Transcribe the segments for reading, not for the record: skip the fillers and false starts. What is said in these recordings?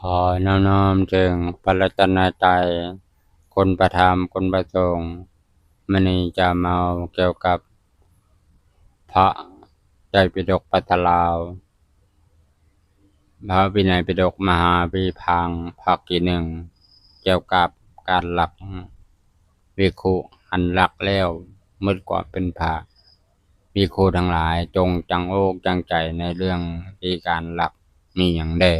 ขอน้อมถึงพระรัตนตรัยคุณพระธรรมคุณพระสงฆ์มื้อนี้จะมาเกี่ยวกับพระไตรปิฎกปัตตลาวพระวินัยปิฎกมหาวิภังค์ภาคที่ 1เกี่ยวกับการลักภิกขุหันลักแล้วมึดกว่าเป็นพระภิกขุทั้งหลายจงจังอกจังใจในเรื่องที่การลักมีหยังแด่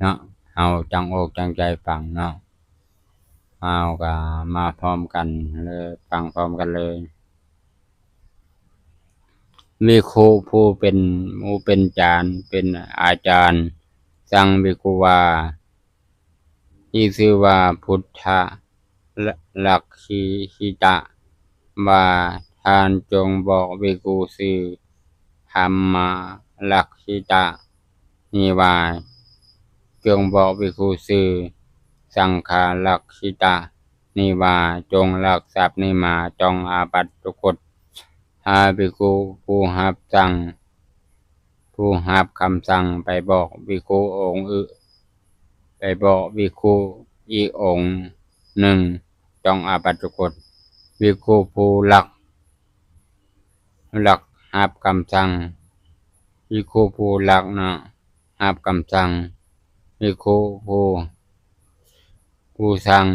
เนาะเฮาจังอกจังใจฟังเนาะเอาก็มาพร้อมกันเลยฟังพร้อมกันเลยภิกขุผู้เป็นจารย์เป็นอาจารย์สั่งภิกขุว่าที่ชื่อว่าพุทธลักขิตะว่าท่านจงบอกภิกขุชื่อธัมมาลักขิตะนี้ว่าจงบอกภิกขุชื่อสังฆาลักขิตะนี้ว่าจงลักทรัพย์นี้มาจงอาบัติทุกกฎถ้าภิกขุผู้รับคำสั่งไปบอกภิกขุองค์ไปบอกภิกขุอีกองค์หนึ่งจงอาบัติทุกกฎภิกขุผู้ลักรับคำสั่งภิกขุผู้ลักนะรับคำสั่งภิกขุผู้สั่ง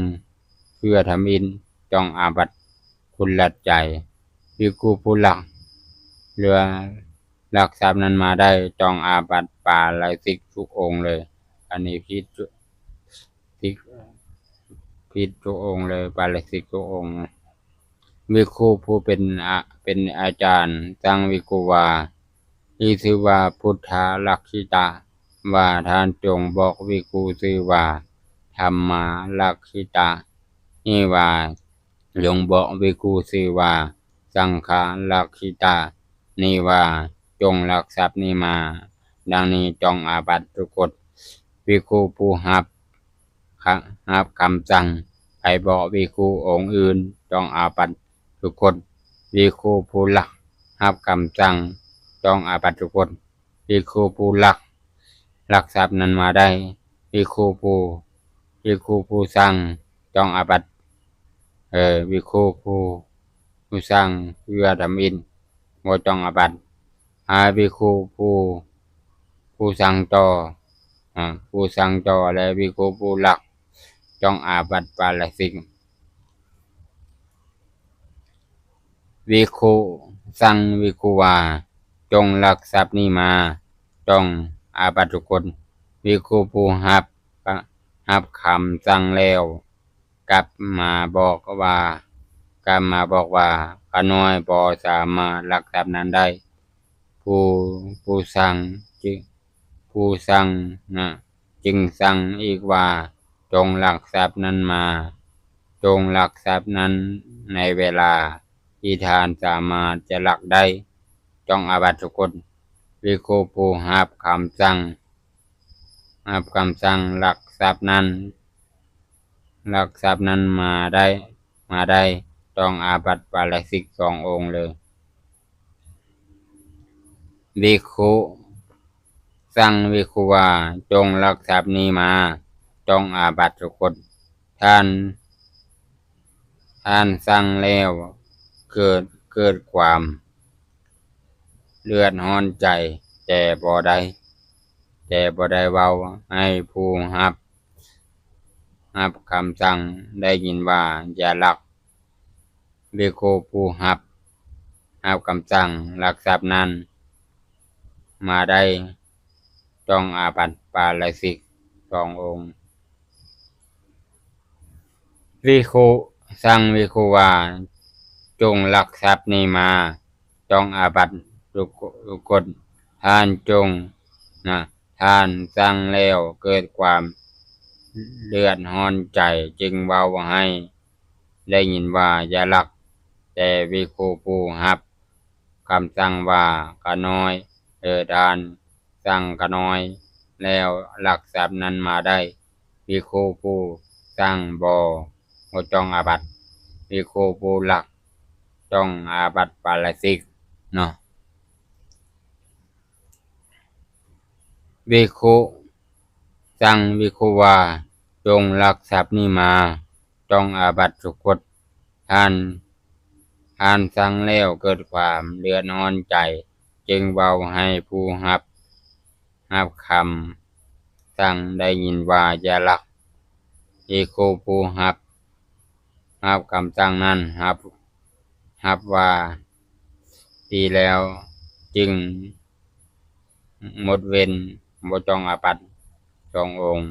เพื่อทำอินจงอาบัติทุลใจภิกขุผู้ลักเรือลักทรัพย์นั้นมาได้จงอาบัติปาราชิกทุกองค์เลยอันนี้ผิดทุกองค์เลยปาราชิกทุกองค์ภิกขุผู้เป็นอาจารย์สั่งภิกขุว่าที่ชื่อว่าพุทธลักขิตะว่าท่านจงบอกภิกขุชื่อว่าธัมมาลักขิตะนี้ว่าจงบอกภิกขุชื่อว่าสังฆาลักขิตะนี้ว่าจงลักทรัพย์นี้มาดังนี้จงอาบัติทุกกฎภิกขุผู้รับคำสั่งไปบอกภิกขุองค์อื่นจงอาบัติทุกกฎภิกขุผู้รับคำสั่งจงอาบัติทุกกฎภิกขุผู้ลักทรัพย์นั้นมาได้ภิกขุผู้สั่งจงอาบัติภิกขุผู้สั่งเพื่อทำอินบ่จงอาบัติภิกขุผู้สั่งต่อและภิกขุผู้ลักจงอาบัติปาราชิกภิกขุสั่งภิกขุว่าจงลักทรัพย์นี้มาจงอาบัติทุกกฎภิกขุผู้รับคำสั่งแล้วกลับมาบอกว่าข้าน้อยบ่สามารถลักทรัพย์นั้นได้ผู้สั่งจึงสั่งอีกว่าจงลักทรัพย์นั้นมาจงลักทรัพย์นั้นในเวลาที่ท่านสามารถจะลักได้จงอาบัติทุกกฎภิกขุผู้รับคำสั่งลักทรัพย์นั้นมาได้ต้องอาบัติปาราชิก2องค์เลยภิกขุสั่งภิกขุว่าจงลักทรัพย์นี้มาจงอาบัติทุกกฎท่านสั่งแล้วเกิดความเลือดร้อนใจแต่บ่ได้เว้าให้ผู้รับคำสั่งได้ยินว่าอย่าลักภิกขุผู้รับคำสั่งลักทรัพย์นั้นมาได้ต้องอาบัติปาราชิก2องค์ภิกขุสั่งภิกขุว่าจงลักทรัพย์นี้มาต้องอาบัติทุกกฎท่านสั่งแล้วเกิดความเลือดร้อนใจจึงเว้าให้ได้ยินว่าอย่าลักแต่ภิกขุผู้รับคำสั่งว่าข้าน้อยท่านสั่งข้าน้อยแล้วลักทรัพย์นั้นมาได้ภิกขุผู้สั่งบ่จงอาบัติภิกขุผู้ลักจงอาบัติปาราชิกเนาะภิกขุ สั่งภิกขุว่าจงลักทรัพย์นี้มาต้องอาบัติทุกกฎท่านสั่งแล้วเกิดความเดือดร้อนใจจึงเว้าให้ผู้รับคำสั่งได้ยินว่าอย่าลักภิกขุผู้รับคำสั่งนั้นรับว่าดีแล้วจึงหมดเวรบ่ต้องอาบัติ2 องค์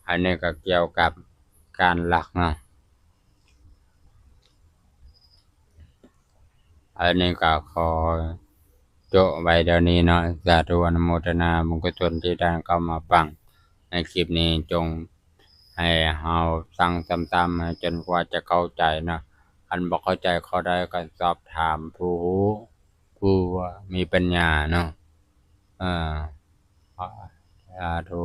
อันนี้ก็เกี่ยวกับการลักเนาะอันนี้ก็ขอโจะไว้เดี๋ยวนี้เนาะสาธุอนุโมทนาบุญกุศลที่ได้เข้ามาฟังในคลิปนี้จงให้เฮาฟังซ้ำๆให้จนกว่าจะเข้าใจเนาะอันบ่เข้าใจข้อใดก็สอบถามผู้รู้ผู้มีปัญญาเนาะเออสาธุ